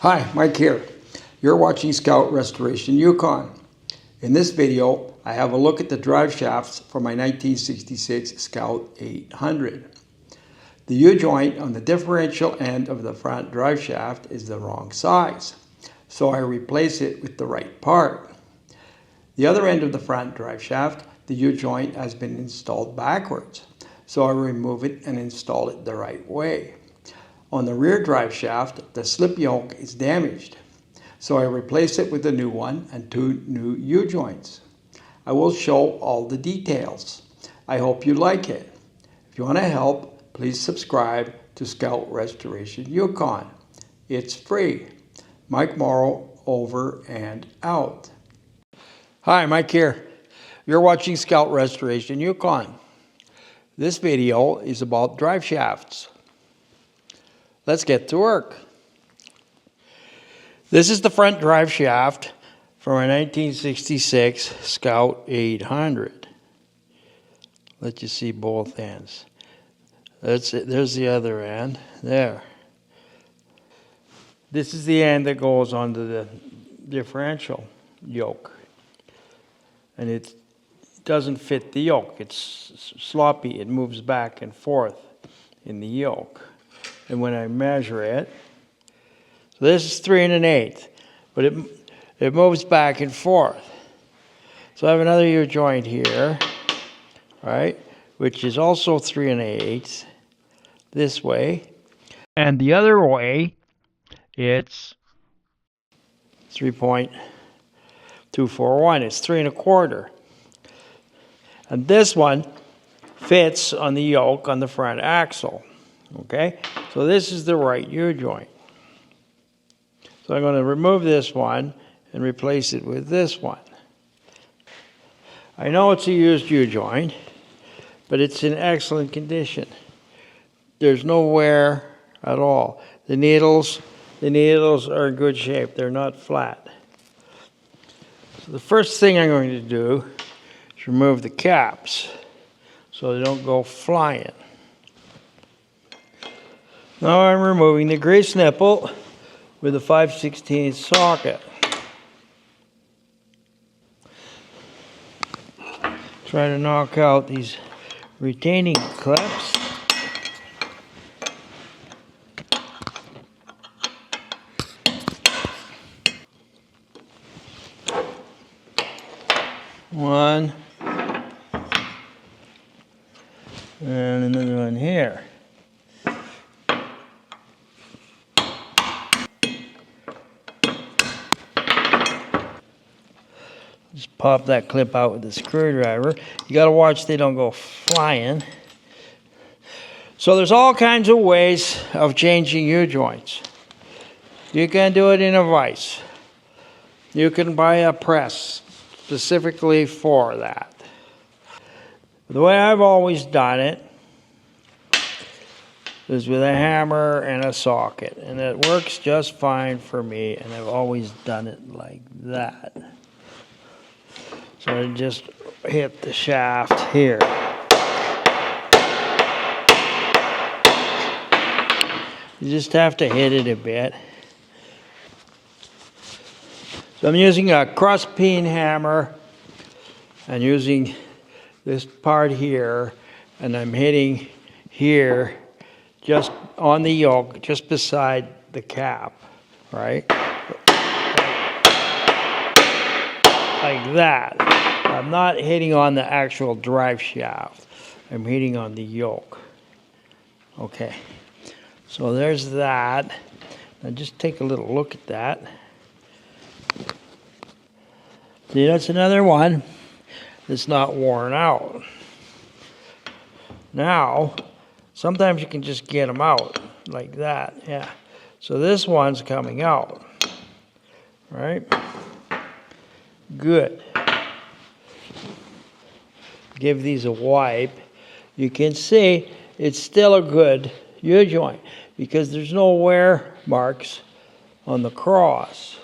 Hi, Mike here. You're watching Scout Restoration Yukon. In this video, I have a look at the drive shafts for my 1966 Scout 800. The U-joint on the differential end of the front drive shaft is the wrong size, so I replace it with the right part. The other end of the front drive shaft, the U-joint has been installed backwards, so I remove it and install it the right way. On the rear drive shaft, the slip yoke is damaged, so I replace it with a new one and two new U-joints. I will show all the details. I hope you like it. If you want to help, please subscribe to Scout Restoration Yukon. It's free. Mike Morrow, over and out. Hi, Mike here. You're watching Scout Restoration Yukon. This video is about drive shafts. Let's get to work. This is the front drive shaft from a 1966 Scout 800. Let you see both ends. That's it. There's the other end. There. This is the end that goes onto the differential yoke. And it doesn't fit the yoke. It's sloppy. It moves back and forth in the yoke. And when I measure it, so this is 3 1/8, but it moves back and forth. So I have another U-joint here, right, which is also 3 1/8 this way, and the other way it's 3.241. It's 3 1/4, and this one fits on the yoke on the front axle. Okay, so this is the right U-joint. So I'm going to remove this one and replace it with this one. I know it's a used U-joint, but it's in excellent condition. There's no wear at all. The needles are in good shape. They're not flat. So the first thing I'm going to do is remove the caps so they don't go flying. Now I'm removing the grease nipple with a 5/16 socket. Try to knock out these retaining clips. One. And another one here. Just pop that clip out with the screwdriver. You got to watch they don't go flying. So there's all kinds of ways of changing U-joints. You can do it in a vise. You can buy a press specifically for that. The way I've always done it is with a hammer and a socket, and it works just fine for me, and I've always done it like that. So I just hit the shaft here. You just have to hit it a bit. So I'm using a cross-peen hammer and using this part here, and I'm hitting here just on the yoke, just beside the cap, right? Like that. I'm not hitting on the actual drive shaft. I'm hitting on the yoke. Okay. So there's that. Now just take a little look at that. See, that's another one that's not worn out. Now, sometimes you can just get them out like that. Yeah. So this one's coming out. Right? Good. Give these a wipe. You can see it's still a good U-joint because there's no wear marks on the cross.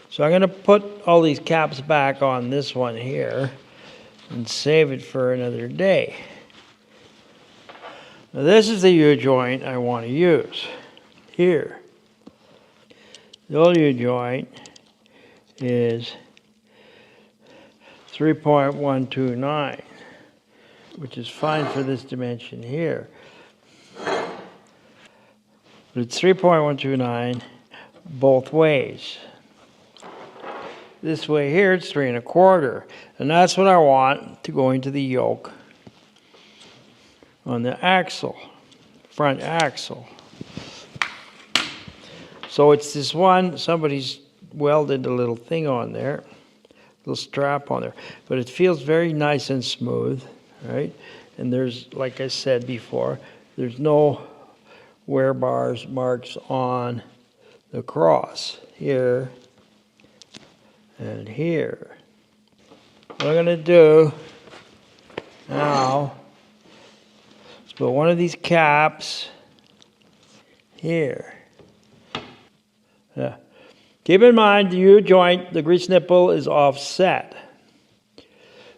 So I'm going to put all these caps back on this one here and save it for another day. Now this is the U-joint I want to use here. The U joint is 3.129, which is fine for this dimension here. But it's 3.129 both ways. This way here, it's 3 1/4, and that's what I want to go into the yoke on the axle, front axle. So it's this one, somebody's welded a little thing on there, little strap on there, but it feels very nice and smooth, right? And there's, like I said before, there's no wear bars marks on the cross here and here. What I'm going to do now is put one of these caps here. Yeah. Keep in mind the U-joint, the grease nipple is offset.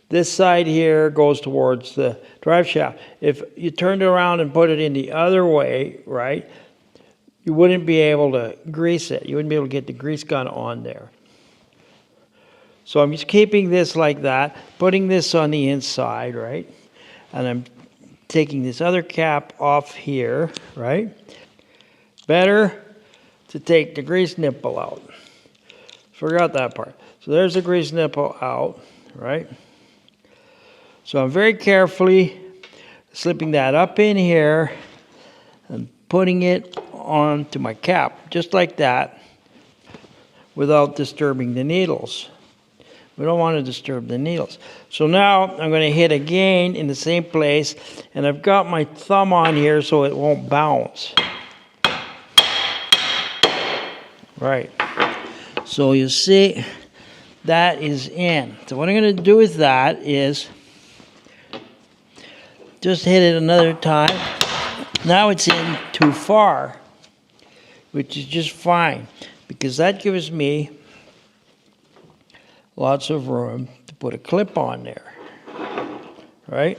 This side here goes towards the drive shaft. If you turned it around and put it in the other way, right, you wouldn't be able to grease it. You wouldn't be able to get the grease gun on there. So I'm just keeping this like that, putting this on the inside, right? And I'm taking this other cap off here, right? Better to take the grease nipple out. Forgot that part. So there's the grease nipple out, right? So I'm very carefully slipping that up in here and putting it onto my cap, just like that, without disturbing the needles. We don't want to disturb the needles. So now I'm going to hit again in the same place, and I've got my thumb on here so it won't bounce. Right. So you see, that is in. So what I'm going to do with that is just hit it another time. Now it's in too far, which is just fine, because that gives me lots of room to put a clip on there, right?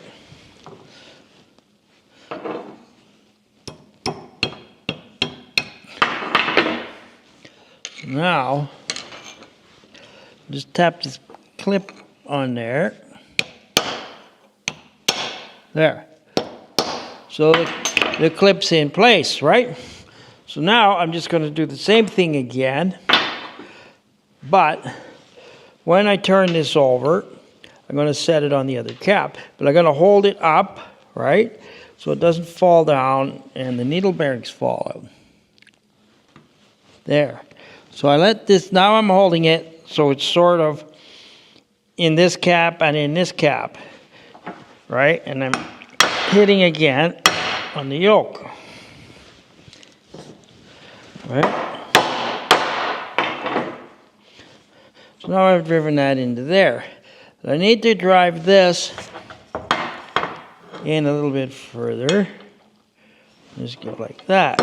Now, just tap this clip on there. There. So the clip's in place, right? So now I'm just going to do the same thing again, but when I turn this over, I'm going to set it on the other cap, but I'm going to hold it up, right, so it doesn't fall down and the needle bearings fall out. There. So I let this, now I'm holding it so it's sort of in this cap and in this cap, right, and I'm hitting again on the yoke, right. So now I've driven that into there. But I need to drive this in a little bit further. Just go like that.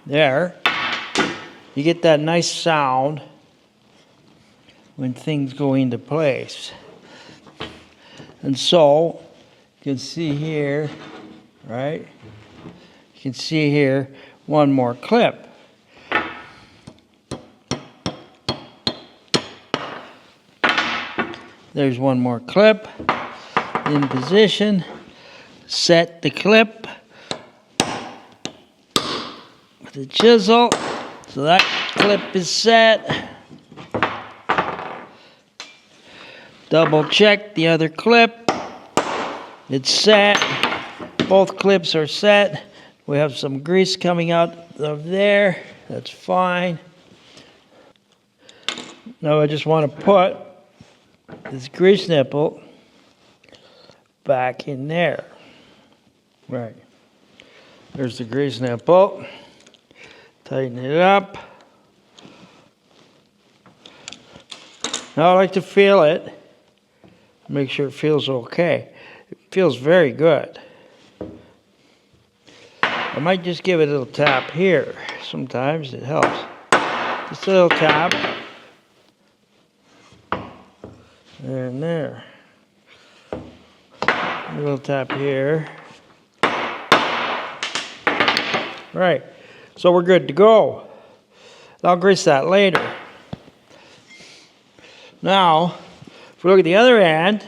There. You get that nice sound when things go into place. And so, you can see here, right? You can see here one more clip. There's one more clip in position. Set the clip with the chisel. So that clip is set. Double check the other clip. It's set. Both clips are set. We have some grease coming out of there. That's fine. Now I just want to put this grease nipple back in there. Right. There's the grease nipple. Tighten it up. Now I like to feel it. Make sure it feels okay. It feels very good. I might just give it a little tap here. Sometimes it helps. Just a little tap. There and there. A little tap here. Right. So we're good to go. I'll grease that later. Now, if we look at the other end,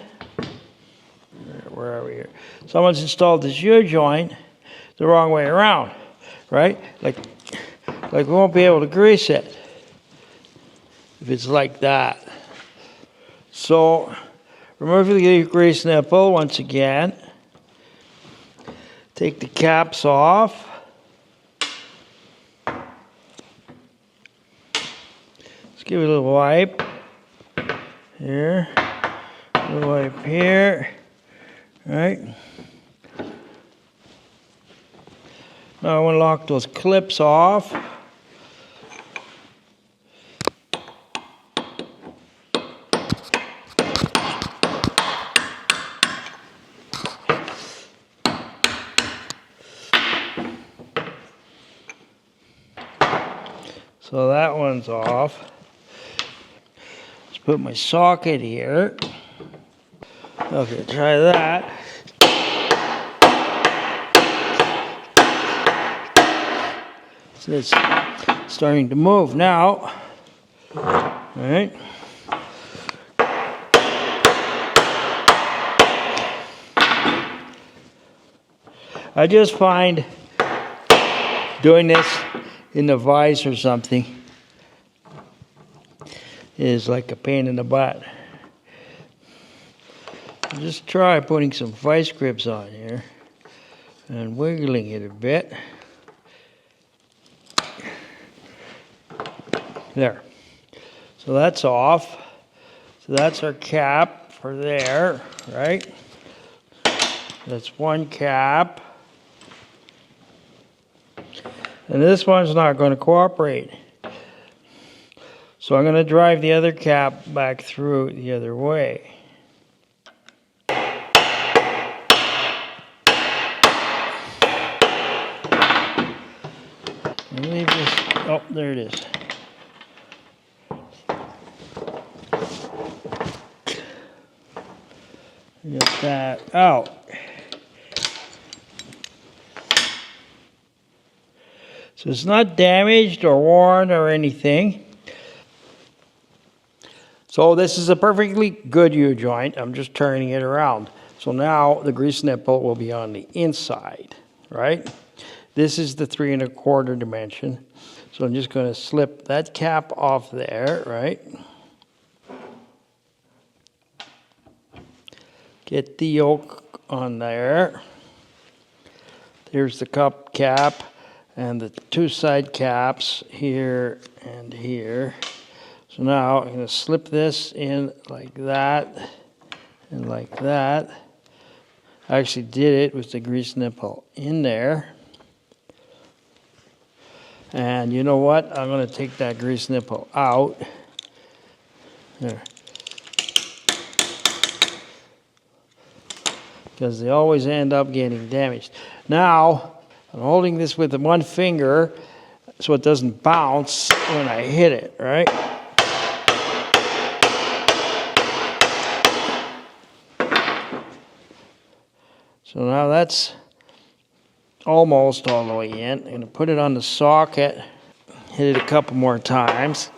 where are we here? Someone's installed this U-joint the wrong way around, right? Like we won't be able to grease it if it's like that. So, remove the grease nipple once again. Take the caps off. Let's give it a little wipe. Here. A little wipe here. Right. Now I want to lock those clips off. So that one's off. Let's put my socket here. Okay, try that. So it's starting to move now. All right. I just find doing this in the vise or something is like a pain in the butt. Just try putting some vice grips on here and wiggling it a bit. There. So that's off. So that's our cap for there, right? That's one cap. And this one's not going to cooperate. So I'm going to drive the other cap back through the other way. Leave this. Oh, there it is. Get that out. So it's not damaged or worn or anything. So this is a perfectly good U-joint. I'm just turning it around. So now the grease nipple will be on the inside, right? This is the 3 1/4 dimension. So I'm just going to slip that cap off there, right? Get the yoke on there. There's the cup cap and the 2 side caps here and here. So now I'm going to slip this in like that and like that. I actually did it with the grease nipple in there. And you know what? I'm going to take that grease nipple out. There. Because they always end up getting damaged. Now, I'm holding this with the one finger so it doesn't bounce when I hit it, right? So now that's almost all the way in. I'm going to put it on the socket, hit it a couple more times.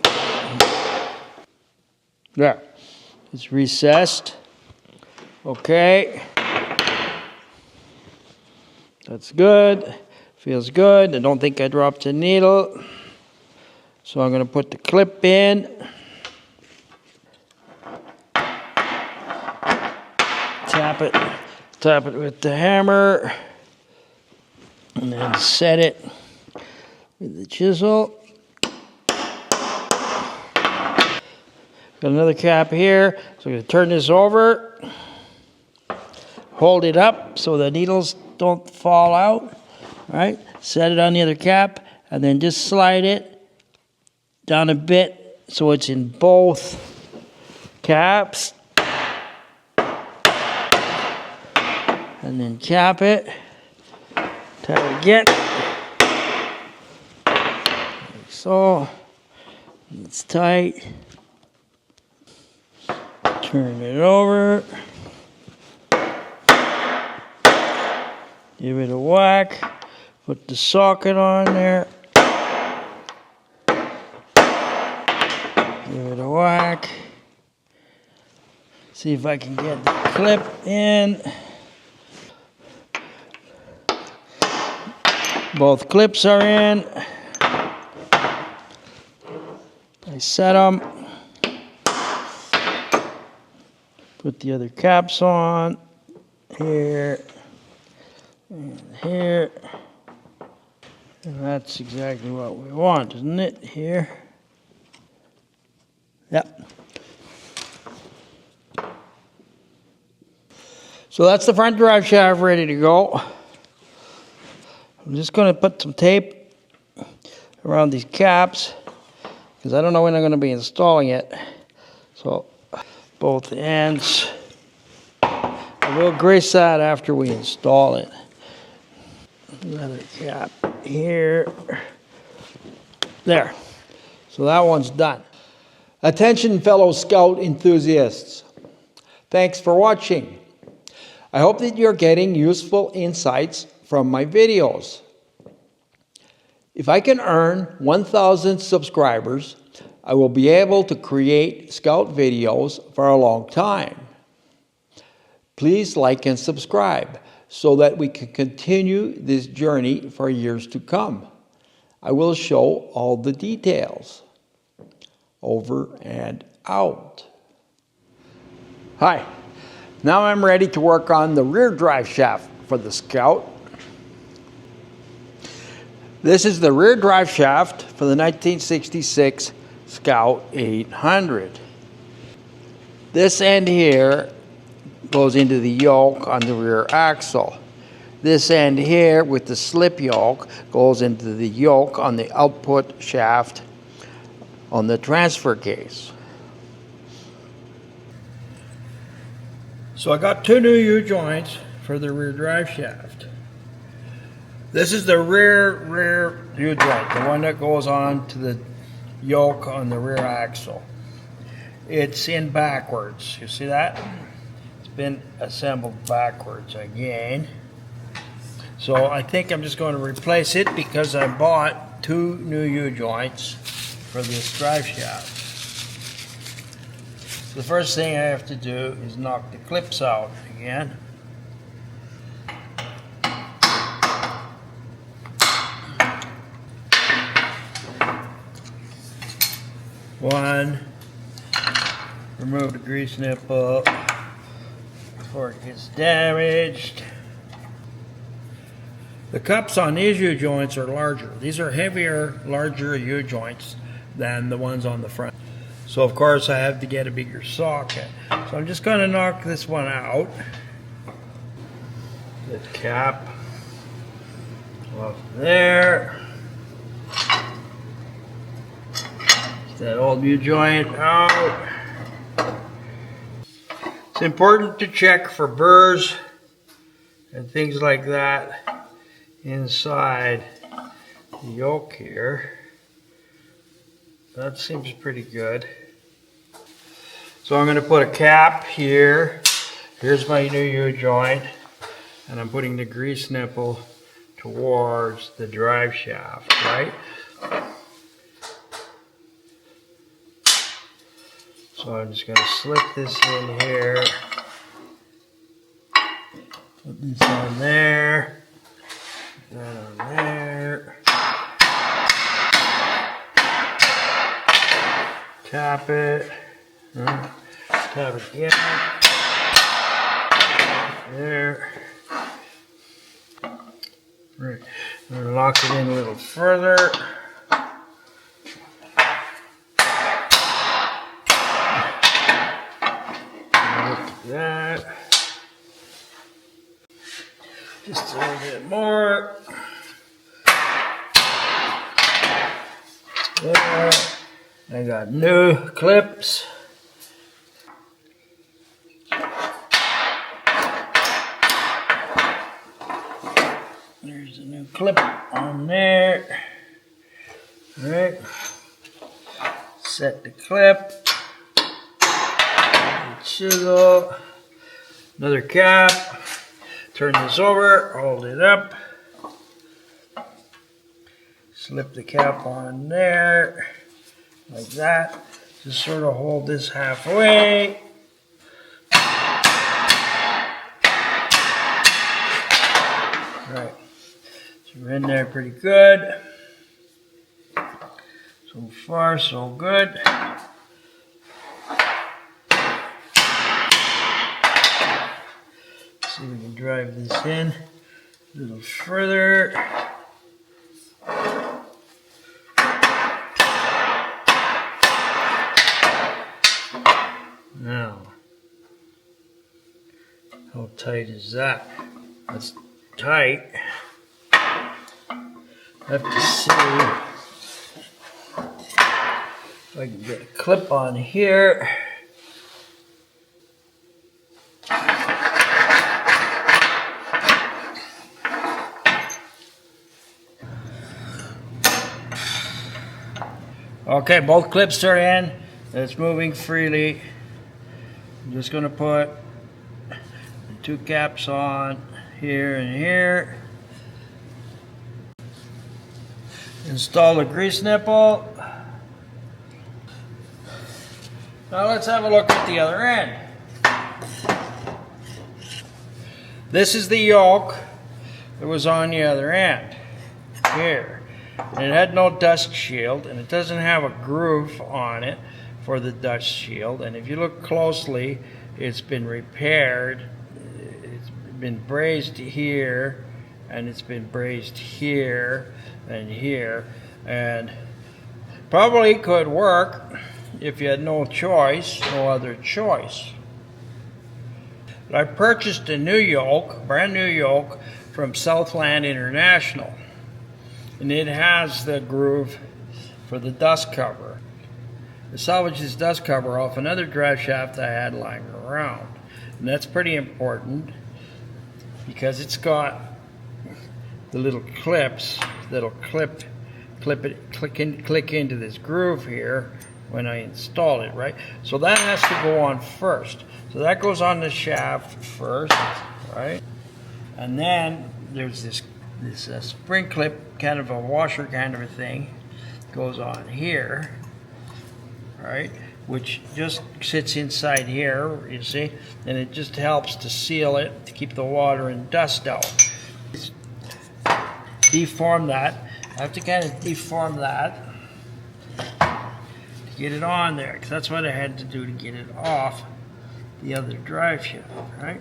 There. It's recessed. Okay. That's good. Feels good. I don't think I dropped a needle. So I'm going to put the clip in. Tap it with the hammer. And then set it with the chisel. Got another cap here. So I'm going to turn this over. Hold it up so the needles don't fall out. All right. Set it on the other cap. And then just slide it down a bit so it's in both caps. And then cap it. Tap it again. Like so. It's tight. Turn it over. Give it a whack. Put the socket on there. Give it a whack. See if I can get the clip in. Both clips are in. I set them. Put the other caps on. Here. And here. And that's exactly what we want, isn't it? Here. Yep. So that's the front drive shaft ready to go. I'm just going to put some tape around these caps because I don't know when I'm going to be installing it. So both ends. I will grease that after we install it. Another cap here. There. So that one's done. Attention, fellow Scout enthusiasts. Thanks for watching. I hope that you're getting useful insights from my videos. If I can earn 1,000 subscribers, I will be able to create Scout videos for a long time. Please like and subscribe so that we can continue this journey for years to come. I will show all the details. Over and out. Hi. Now I'm ready to work on the rear drive shaft for the Scout. This is the rear drive shaft for the 1966 Scout 800. This end here goes into the yoke on the rear axle. This end here with the slip yoke goes into the yoke on the output shaft on the transfer case. So I got two new U-joints for the rear drive shaft. This is the rear U-joint, the one that goes on to the yoke on the rear axle. It's in backwards. You see that? It's been assembled backwards again. So I think I'm just going to replace it because I bought two new U-joints for this drive shaft. The first thing I have to do is knock the clips out again. One, remove the grease nipple before it gets damaged. The cups on these U-joints are larger. These are heavier, larger U-joints than the ones on the front. So of course I have to get a bigger socket. So I'm just going to knock this one out. The cap off there. Get that old U-joint out. It's important to check for burrs and things like that inside the yoke here. That seems pretty good. So I'm going to put a cap here. Here's my new U-joint. And I'm putting the grease nipple towards the drive shaft, right? So I'm just going to slip this in here. Put this on there. Put that on there. Tap it. Tap it again. There. Right. I'm going to lock it in a little further. Like that. Just a little bit more. There. I got new clips. There's a new clip on there. All right. Set the clip. Chisel. Another cap. Turn this over. Hold it up. Slip the cap on there. Like that. Just sort of hold this halfway. Right. So we're in there pretty good. So far, so good. See if we can drive this in a little further. Now, how tight is that? That's tight. I have to see if I can get a clip on here. Okay, both clips are in. It's moving freely. I'm just going to put the two caps on here and here. Install the grease nipple. Now let's have a look at the other end. This is the yoke that was on the other end here. And it had no dust shield, and it doesn't have a groove on it for the dust shield. And if you look closely, it's been repaired. It's been brazed here, and it's been brazed here and here, and probably could work if you had no other choice. But I purchased a new yoke, brand new yoke, from Southland International. And it has the groove for the dust cover. I salvaged this dust cover off another drive shaft I had lying around. And that's pretty important because it's got the little clips that'll click into this groove here when I install it, right? So that has to go on first. So that goes on the shaft first, right? And then there's this spring clip, kind of a washer kind of a thing, goes on here, right, which just sits inside here, you see, and it just helps to seal it, to keep the water and dust out. Deform that. I have to kind of deform that to get it on there, because that's what I had to do to get it off the other drive shaft, right?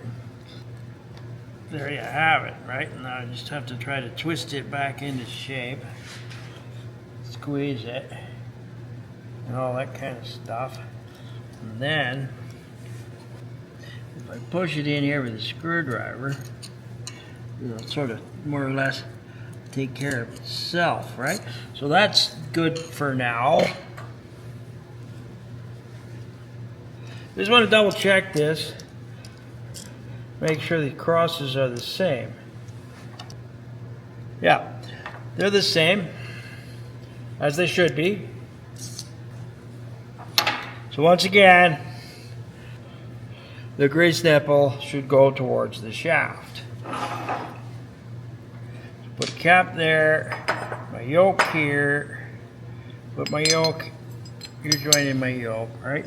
There you have it, right? Now I just have to try to twist it back into shape, squeeze it, and all that kind of stuff. And then, if I push it in here with a screwdriver, it'll sort of more or less take care of itself, right? So that's good for now. Just want to double check this. Make sure the crosses are the same. Yeah, they're the same as they should be. So once again, the grease nipple should go towards the shaft. Put a cap there, my yoke here, put my yoke, you're joining my yoke, right?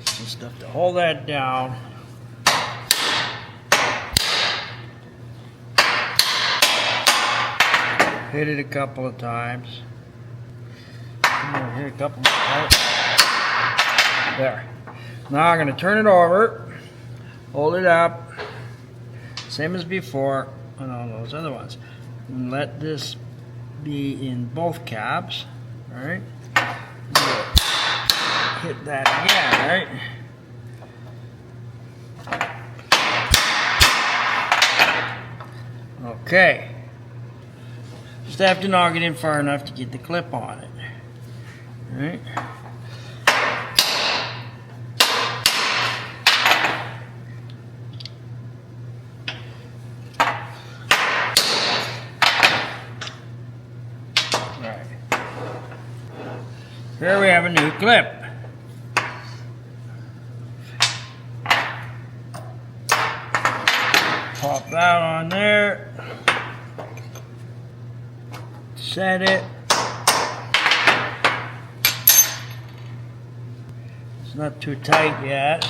Some stuff to hold that down. Hit it a couple of times. Hit a couple more times. There. Now I'm going to turn it over, hold it up, same as before on all those other ones. And let this be in both caps, right? Hit that again, right? Okay. Just have to knock it in far enough to get the clip on it. Right? Right. Here we have a new clip. Pop that on there. Set it. It's not too tight yet.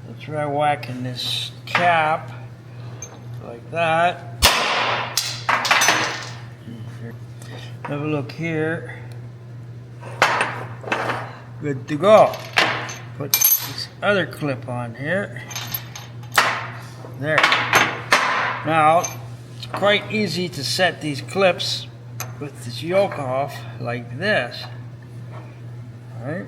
Let's try whacking this cap like that. Have a look here. Good to go. Put this other clip on here. There. Now, it's quite easy to set these clips with this yoke off like this. All right.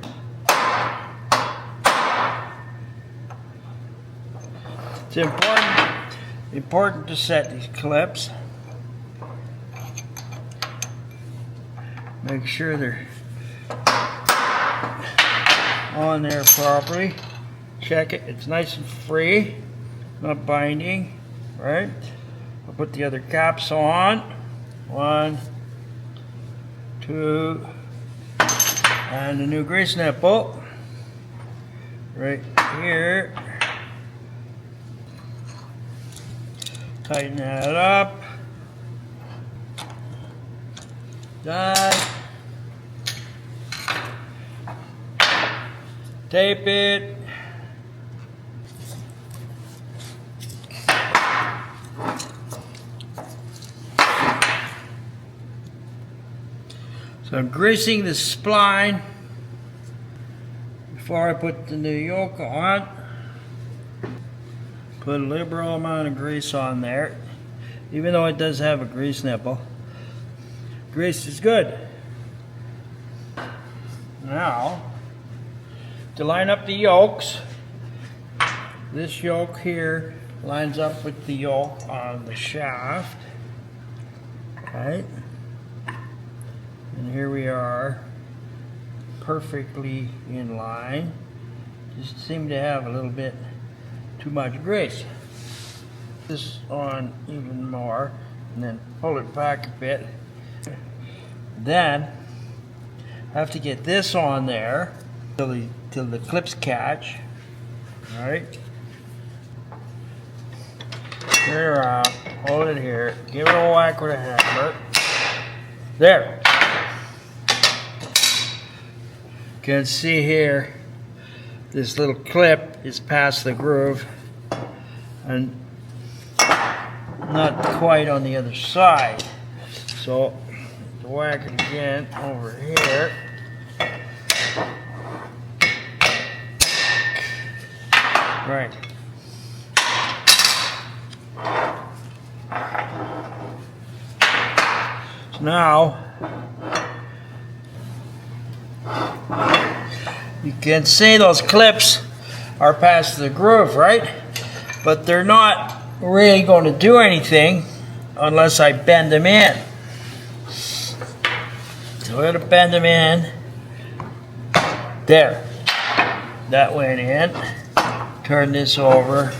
It's important to set these clips. Make sure they're on there properly. Check it. It's nice and free, not binding. Right. I'll put the other caps on. 1, 2, and the new grease nipple right here. Tighten that up. Done. Tape it. So I'm greasing the spline before I put the new yoke on. Put a liberal amount of grease on there, even though it does have a grease nipple. Grease is good. Now, to line up the yokes, this yoke here lines up with the yoke on the shaft. Okay. And here we are, perfectly in line. Just seem to have a little bit too much grease. This on even more, and then pull it back a bit. Then I have to get this on there till the clips catch. All right. Turn it around, hold it here, give it a whack with a hammer. There. You can see here, this little clip is past the groove and not quite on the other side. So, whack it again over here. Right. So now, you can see those clips are past the groove, right? But they're not really going to do anything unless I bend them in. So I'm going to bend them in. There. That went in. Turn this over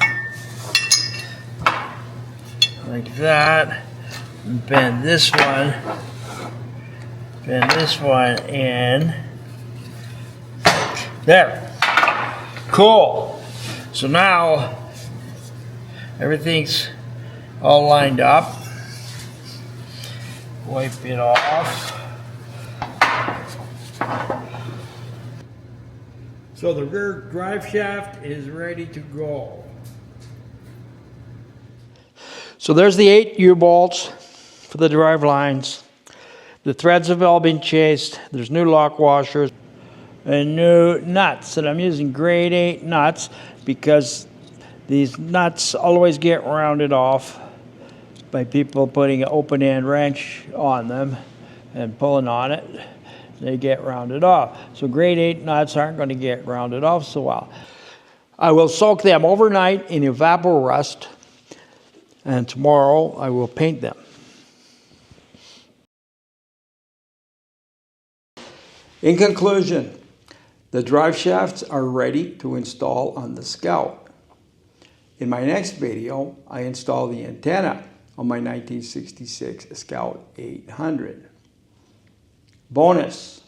like that. And bend this one. Bend this one in. There. Cool. So now everything's all lined up. Wipe it off. So the rear drive shaft is ready to go. So there's the 8 U-bolts for the drive lines. The threads have all been chased. There's new lock washers and new nuts. And I'm using grade 8 nuts because these nuts always get rounded off by people putting an open-end wrench on them and pulling on it. They get rounded off. So grade 8 nuts aren't going to get rounded off so well. I will soak them overnight in evaporust, and tomorrow I will paint them. In conclusion, the drive shafts are ready to install on the Scout. In my next video, I install the antenna on my 1966 Scout 800. Bonus,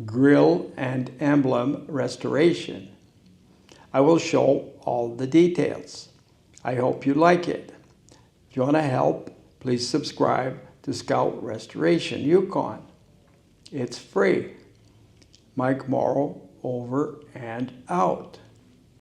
grill and emblem restoration. I will show all the details. I hope you like it. If you want to help, please subscribe to Scout Restoration Yukon. It's free. Mike Morrow, over and out.